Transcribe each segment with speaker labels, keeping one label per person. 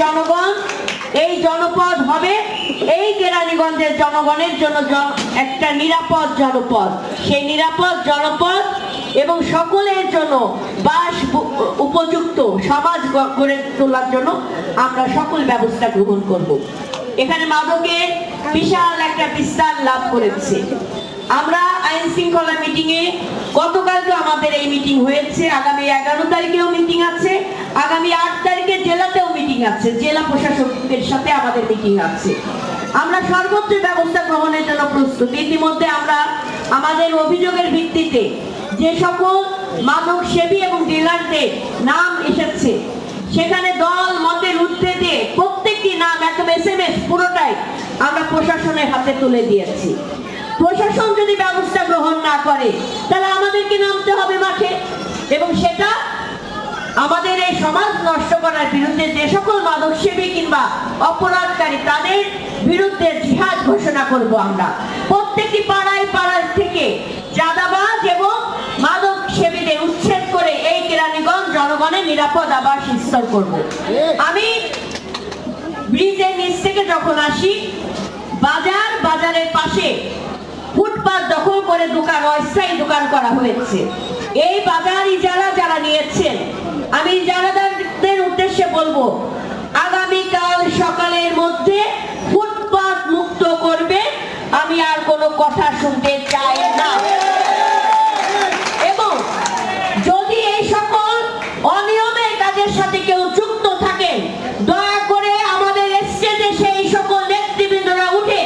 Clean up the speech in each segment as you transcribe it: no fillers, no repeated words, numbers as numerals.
Speaker 1: জনগণ এই জনপদ হবে এই কেরানীগঞ্জের জনগণের জন্য একটা নিরাপদ জনপদ। সেই নিরাপদ জনপদ এবং সকলের জন্য বাস উপযুক্ত সমাজ গড়ে তোলার জন্য আমরা সকল ব্যবস্থা গ্রহণ করব। এখানে মাদকের বিশাল একটা বিস্তার লাভ করেছে। আমরা আইন শৃঙ্খলা মিটিংয়ে গতকালকে আমাদের এই মিটিং হয়েছে, আগামী 11 তারিখেও মিটিং আছে, আগামী 8 তারিখে জেলাতেও মিটিং আছে, জেলা প্রশাসকের সাথে আমাদের মিটিং আছে। আমরা সর্বোচ্চ ব্যবস্থা গ্রহণের জন্য প্রস্তুত। ইতিমধ্যে আমরা আমাদের অভিযোগের ভিত্তিতে যে সকল মাদক সেবী এবং ডিলারদের নাম এসেছে সেখানে দল মতের ঊর্ধ্বে দিয়ে প্রত্যেকটি নাম একদম SMS পুরোটাই আমরা প্রশাসনের হাতে তুলে দিয়েছি। প্রশাসন যদি ব্যবস্থা গ্রহণ না করে তাহলে আমাদেরকে নামতে হবে মাঠে, এবং সেটা আমাদের এই সমাজ নষ্ট করার বিরুদ্ধে যে সকল মাদক সেবী কিংবা অপরাধকারী তাদের বিরুদ্ধে জিহাদ ঘোষণা করব। আমরা প্রত্যেকটি পাড়ায় থেকে চাঁদাবাজ এবং মাদক সেবীদের উচ্ছেদ করে এই কেরানীগঞ্জ জনগণের নিরাপদ আবাস স্থল করব। আমি ব্রিজের নিচ থেকে যখন আসি, বাজারের পাশে ফুটপাত দখল করে দোকান, অস্থায়ী দোকান করা হয়েছে। এই বাজার ইজারা যারা নিয়েছেন, আমি ইজারাদারদের উদ্দেশ্যে বলবো আগামীকাল সকালের মধ্যে ফুটপাত মুক্ত করবে। আমি আর কোনো কথা শুনতে চাই না। এবং যদি এই সকল অনিয়মের কাজের সাথে কেউ যুক্ত থাকেন, দয়া করে আমাদের স্টেজে সেই সকল নেতৃবৃন্দরা উঠে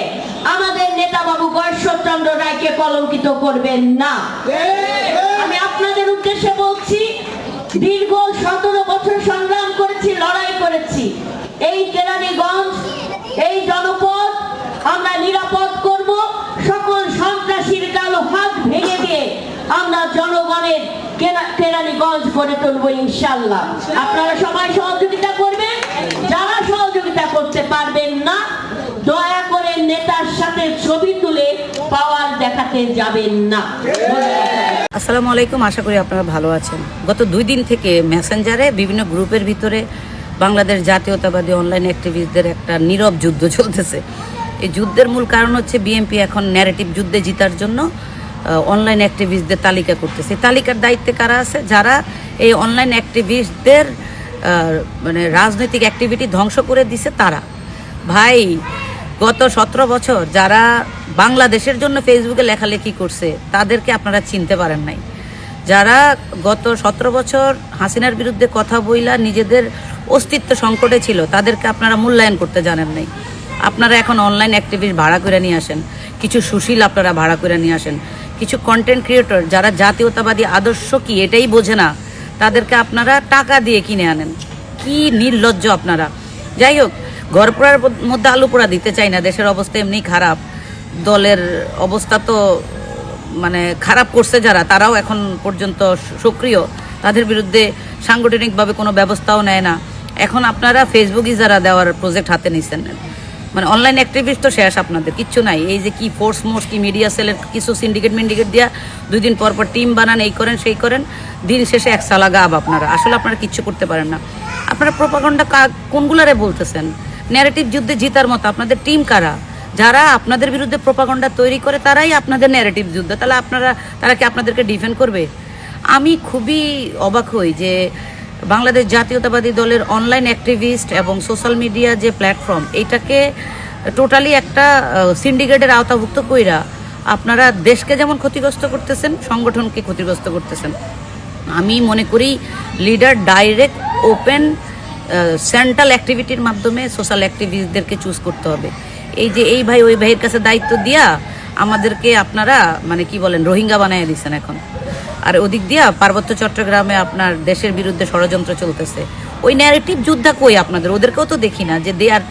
Speaker 1: আমাদের নেতা বাবু গয়েশ্বরচন্দ্র রায়কে কলঙ্কিত করবেন না। আমি আপনাদের উদ্দেশ্যে বলছি, দীর্ঘ 17 বছর সংগ্রাম করেছি, লড়াই করেছি। এই কেরানীগঞ্জ, এই জনপদ আমরা নিরাপদ করব। সকল সন্ত্রাসীর কালো হাত ভেঙে দিয়ে আমরা জনগণের কেরানীগঞ্জ করে তুলব ইনশাআল্লাহ। আপনারা সবাই সহযোগিতা করবেন। যারা সহযোগিতা করতে পারবেন না, দয়া করে নেতার সাথে ছবি তুলে পাওয়ার দেখাতে যাবেন না।
Speaker 2: আসসালামু আলাইকুম, আশা করি আপনারা ভালো আছেন। গত 2 দিন থেকে মেসেঞ্জারে বিভিন্ন গ্রুপের ভিতরে বাংলাদেশ জাতীয়তাবাদী অনলাইন অ্যাক্টিভিস্টদের একটা নীরব যুদ্ধ চলতেছে। এই যুদ্ধের মূল কারণ হচ্ছে বিএনপি এখন ন্যারেটিভ যুদ্ধে জিতার জন্য অনলাইন অ্যাক্টিভিস্টদের তালিকা করতেছে। তালিকার দায়িত্বে কারা আছে? যারা এই অনলাইন অ্যাক্টিভিস্টদের মানে রাজনৈতিক অ্যাক্টিভিটি ধ্বংস করে দিছে তারা। ভাই, গত 17 বছর যারা বাংলাদেশের জন্য ফেসবুকে লেখালেখি করছে তাদেরকে আপনারা চিনতে পারেন নাই। যারা গত 17 বছর হাসিনার বিরুদ্ধে কথা বইলা নিজেদের অস্তিত্ব সংকটে ছিল তাদেরকে আপনারা মূল্যায়ন করতে জানেন নাই। আপনারা এখন অনলাইন অ্যাক্টিভিস্ট ভাড়া করে নিয়ে আসেন, কিছু সুশীল আপনারা ভাড়া করে নিয়ে আসেন, কিছু কন্টেন্ট ক্রিয়েটর যারা জাতীয়তাবাদী আদর্শ কি এটাই বোঝে না তাদেরকে আপনারা টাকা দিয়ে কিনে আনেন। কি নির্লজ্জ আপনারা। যাই হোক, ঘরপোড়ার মধ্যে আলু পোড়া দিতে চাই না। দেশের অবস্থা এমনি খারাপ, দলের অবস্থা তো মানে খারাপ করছে যারা, তারাও এখন পর্যন্ত সক্রিয়, তাদের বিরুদ্ধে সাংগঠনিকভাবে কোনো ব্যবস্থাও নেয় না। এখন আপনারা ফেসবুক ইজারা দেওয়ার প্রজেক্ট হাতে নিচ্ছেন। মানে অনলাইন অ্যাক্টিভিস্ট তো শেষ, আপনাদের কিচ্ছু নাই। এই যে কি ফোর্স মোর্স কি মিডিয়া সেলের কিছু সিন্ডিকেট দিয়া 2 দিন পর টিম বানান, এই করেন সেই করেন, দিন শেষে এক সালা গাব। আপনারা আসলে আপনারা কিচ্ছু করতে পারেন না। আপনারা প্রোপাগান্ডা কোনগুলারে বলতেছেন? ন্যারেটিভ যুদ্ধে জিতার মতো আপনাদের টিম কারা? যারা আপনাদের বিরুদ্ধে প্রোপাগান্ডা তৈরি করে তারাই আপনাদের ন্যারেটিভ যুদ্ধ। তাহলে তারা কি আপনাদেরকে ডিফেন্ড করবে? আমি খুবই অবাক হই যে বাংলাদেশ জাতীয়তাবাদী দলের অনলাইন অ্যাক্টিভিস্ট এবং সোশ্যাল মিডিয়া যে প্ল্যাটফর্ম, এইটাকে টোটালি একটা সিন্ডিকেটের আওতাভুক্ত কইরা আপনারা দেশকে যেমন ক্ষতিগ্রস্ত করতেছেন, সংগঠনকে ক্ষতিগ্রস্ত করতেছেন। আমি মনে করি লিডার ডাইরেক্ট ওপেন সেন্ট্রাল অ্যাক্টিভিটির মাধ্যমে সোশ্যাল অ্যাক্টিভিস্টদেরকে চুজ করতে হবে। এই যে এই ভাই ওই ভাইয়ের কাছে দায়িত্ব দিয়া আমাদেরকে আপনারা মানে কি বলেন রোহিঙ্গা বানিয়ে দিচ্ছেন এখন। আর ওদিক দিয়া পার্বত্য চট্টগ্রামে আপনার দেশের বিরুদ্ধে ষড়যন্ত্র চলতেছে। ওই ন্যারেটিভ যুদ্ধা কই আপনাদের? ওদেরকেও তো দেখি না যে দে আর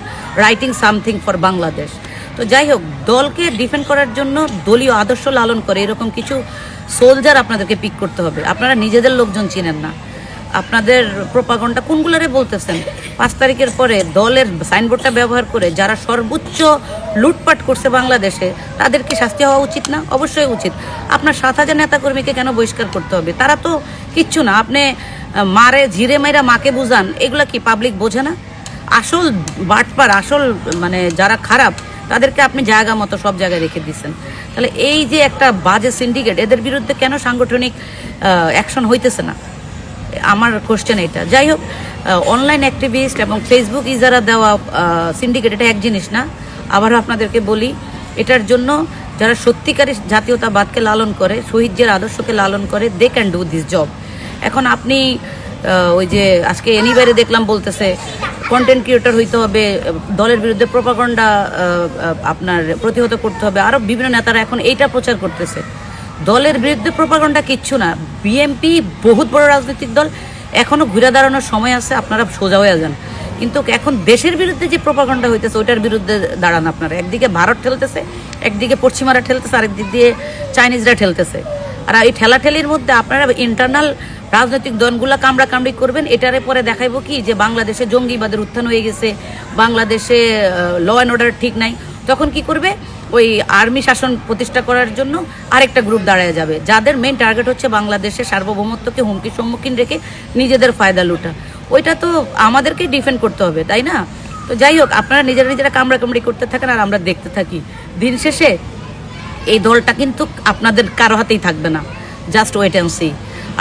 Speaker 2: রাইটিং সামথিং ফর বাংলাদেশ। তো যাই হোক, দলকে ডিফেন্ড করার জন্য দলীয় আদর্শ লালন করে এরকম কিছু সোলজার আপনাদেরকে পিক করতে হবে। আপনারা নিজেদের লোকজন চিনেন না। আপনাদের প্রোপাগান্ডা কোনগুলারে বলতেছেন? 5 তারিখের পরে দলের সাইনবোর্ডটা ব্যবহার করে যারা সর্বোচ্চ লুটপাট করছে বাংলাদেশে, তাদের কি শাস্তি হওয়া উচিত না? অবশ্যই উচিত। আপনার 7,000 নেতাকর্মীকে কেন বহিষ্কার করতে হবে? তারা তো কিচ্ছু না। আপনি মারে ঝিরে মাইরা মাকে বুঝান, এগুলা কি পাবলিক বোঝে না? আসল বাটপার, আসল মানে যারা খারাপ, তাদেরকে আপনি জায়গা মতো সব জায়গায় রেখে দিচ্ছেন। তাহলে এই যে একটা বাজে সিন্ডিকেট, এদের বিরুদ্ধে কেন সাংগঠনিক অ্যাকশন হইতেছে না? আমার কোশ্চেন এটা। যাই হোক, অনলাইন অ্যাক্টিভিস্ট এবং ফেসবুক ইজারা দেওয়া সিন্ডিকেট এটা এক জিনিস না। আবারও আপনাদেরকে বলি, এটার জন্য যারা সত্যিকারের জাতীয়তাবাদকে লালন করে, শহীদদের আদর্শকে লালন করে, they can do this job. এখন আপনি ওই যে আজকে এনিবারে দেখলাম বলতেছে কন্টেন্ট ক্রিয়েটর হইতে হবে, দলের বিরুদ্ধে প্রপাগান্ডা আপনার প্রতিহত করতে হবে, আরও বিভিন্ন নেতারা এখন এইটা প্রচার করতেছে। দলের বিরুদ্ধে প্রপাগান্ডা কিচ্ছু না। বিএনপি বহুত বড় রাজনৈতিক দল, এখনও ঘুরে দাঁড়ানোর সময় আছে, আপনারা সোজা হয়ে যান। কিন্তু এখন দেশের বিরুদ্ধে যে প্রপাগান্ডা হইতেছে ওইটার বিরুদ্ধে দাঁড়ান আপনারা। একদিকে ভারত ঠেলতেছে, একদিকে পশ্চিমারা ঠেলতেছে, আরেকদিক দিয়ে চাইনিজরা ঠেলতেছে। আর এই ঠেলাঠেলির মধ্যে আপনারা ইন্টারনাল রাজনৈতিক দলগুলা কামড়াকামড়ি করবেন। এটারে পরে দেখাইবো কি যে বাংলাদেশে জঙ্গিবাদের উত্থান হয়ে গেছে, বাংলাদেশে ল অ্যান্ড অর্ডার ঠিক নাই। তখন কি করবে? ওই আর্মি শাসন প্রতিষ্ঠা করার জন্য আরেকটা গ্রুপ দাঁড়ায় যাবে, যাদের মেইন টার্গেট হচ্ছে বাংলাদেশের সার্বভৌমত্বকে হুমকির সম্মুখীন রেখে নিজেদের ফায়দা লুটা। ওইটা তো আমাদেরকেই ডিফেন্ড করতে হবে, তাই না? তো যাই হোক, আপনারা নিজেরা কামড়াকামড়ি করতে থাকেন আর আমরা দেখতে থাকি। দিন শেষে এই দলটা কিন্তু আপনাদের কারো হাতেই থাকবে না। Just wait and see.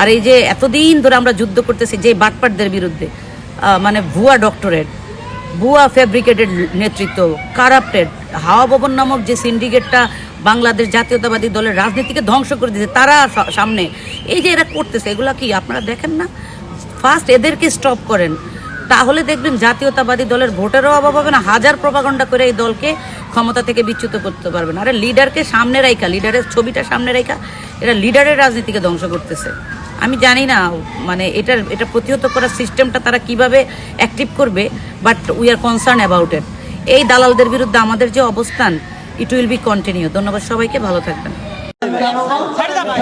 Speaker 2: আর এই যে এতদিন ধরে আমরা যুদ্ধ করতেছি যে বাটপাটদের বিরুদ্ধে, মানে ভুয়া ডক্টরেট, ভুয়া ফ্যাব্রিকেটেড নেতৃত্ব, কারাপ্টেড হাওয়া ভবন নামক যে সিন্ডিকেটটা বাংলাদেশ জাতীয়তাবাদী দলের রাজনীতিকে ধ্বংস করে দিয়েছে, তারা সামনে এই যে এরা করতেছে, এগুলা কি আপনারা দেখেন না? ফার্স্ট এদেরকে স্টপ করেন, তাহলে দেখবেন জাতীয়তাবাদী দলের ভোটেরও অভাব হবে না। হাজার প্রপাগান্ডা করে এই দলকে ক্ষমতা থেকে বিচ্যুত করতে পারবেন। আরে লিডারকে সামনে রাখা, লিডারের ছবিটা সামনে রাখা, এরা লিডারের রাজনীতিকে ধ্বংস করতেছে। আমি জানি না মানে এটা প্রতিহত করার সিস্টেমটা তারা কিভাবে অ্যাক্টিভ করবে, but we are concern about it. এই দালালদের বিরুদ্ধে আমাদের যে অবস্থান, ইট উইল বি কন্টিনিউ। ধন্যবাদ সবাইকে, ভালো থাকবেন।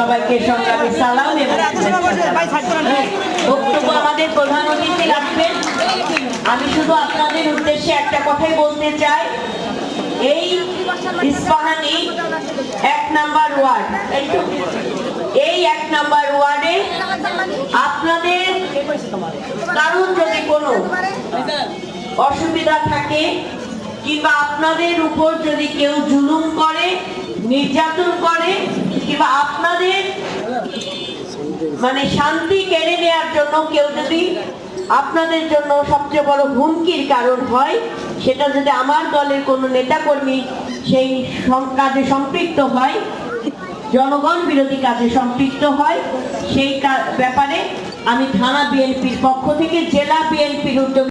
Speaker 1: সবাইকে সংগ্রামী সালাম এবং বক্তব্য আমাদের প্রধান অতিথি রাখবেন। আমি শুধু আপনাদের উদ্দেশ্যে একটা কথাই বলতে চাই, এই ইস্পাহানি 1 নাম্বার ওয়ার্ড, এই 1 নাম্বার ওয়ার্ডে আপনাদের কারণ যদি কোনো অসুবিধা থাকে কিংবা আপনাদের উপর যদি কেউ জুলুম করে, নির্যাতন করে, কিংবা আপনাদের মানে শান্তি কেড়ে নেওয়ার জন্য কেউ যদি আপনাদের জন্য সবচেয়ে বড় হুমকির কারণ হয়, সেটা যদি আমার দলের কোনো নেতাকর্মী সেই কাজে সম্পৃক্ত হয়, জনগণ বিরোধী কাজে সম্পৃক্ত হয়, সেই ব্যাপারে আমি থানা বিএনপির পক্ষ থেকে জেলা বিএনপির উদ্যোগ